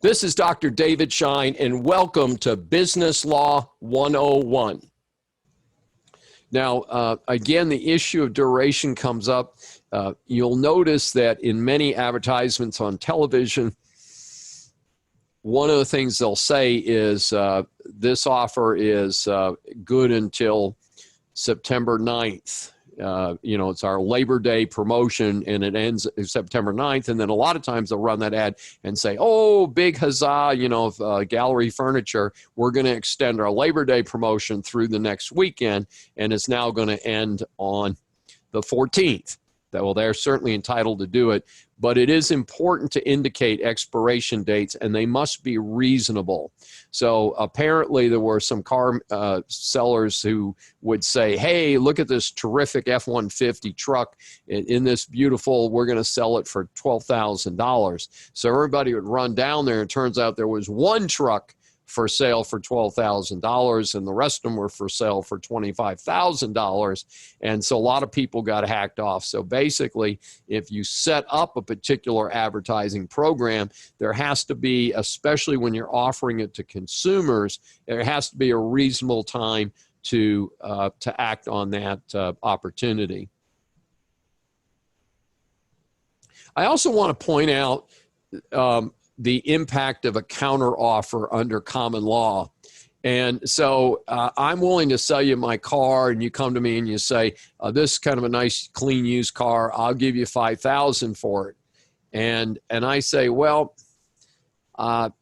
This is Dr. David Shine, and welcome to Business Law 101. Now, again, the issue of duration comes up. You'll notice that in many advertisements on television, one of the things they'll say is this offer is good until September 9th. It's our Labor Day promotion and it ends September 9th. And then a lot of times they'll run that ad and say, oh, big huzzah, gallery furniture. We're going to extend our Labor Day promotion through the next weekend. And it's now going to end on the 14th. Well, they're certainly entitled to do it, but it is important to indicate expiration dates, and they must be reasonable. So apparently there were some car sellers who would say, hey, look at this terrific F-150 truck in this beautiful, we're going to sell it for $12,000. So everybody would run down there, and it turns out there was one truck for sale for $12,000, and the rest of them were for sale for $25,000. And so a lot of people got hacked off. So basically, if you set up a particular advertising program, there has to be, especially when you're offering it to consumers, there has to be a reasonable time to act on that opportunity. I also want to point out the impact of a counteroffer under common law. And so I'm willing to sell you my car, and you come to me and you say, this is kind of a nice, clean, used car. I'll give you $5,000 for it. And I say, well, I'm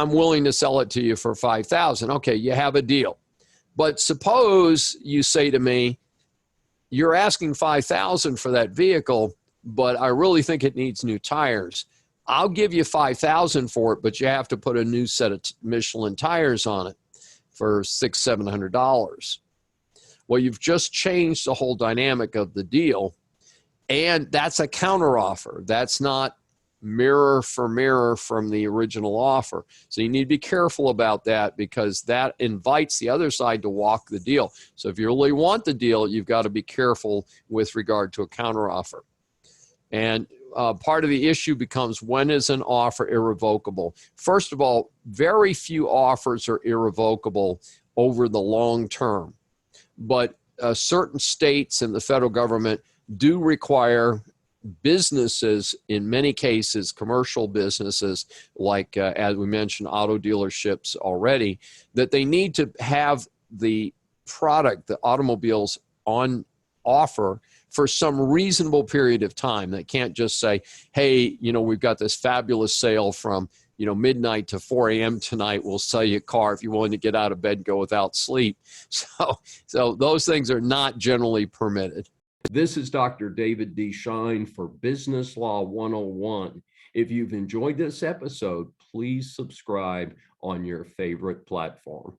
willing to sell it to you for $5,000. Okay, you have a deal. But suppose you say to me, you're asking $5,000 for that vehicle, but I really think it needs new tires. I'll give you $5,000 for it, but you have to put a new set of Michelin tires on it for $600-700. Well, you've just changed the whole dynamic of the deal, and that's a counteroffer. That's not mirror for mirror from the original offer. So you need to be careful about that, because that invites the other side to walk the deal. So if you really want the deal, you've got to be careful with regard to a counteroffer. And part of the issue becomes, when is an offer irrevocable? First of all, very few offers are irrevocable over the long term. But certain states and the federal government do require businesses, in many cases, commercial businesses, like, as we mentioned, auto dealerships already, that they need to have the product, the automobiles, on offer for some reasonable period of time. They can't just say, hey, we've got this fabulous sale from, midnight to 4 a.m. tonight. We'll sell you a car if you're willing to get out of bed and go without sleep. So those things are not generally permitted. This is Dr. David D. Shine for Business Law 101. If you've enjoyed this episode, please subscribe on your favorite platform.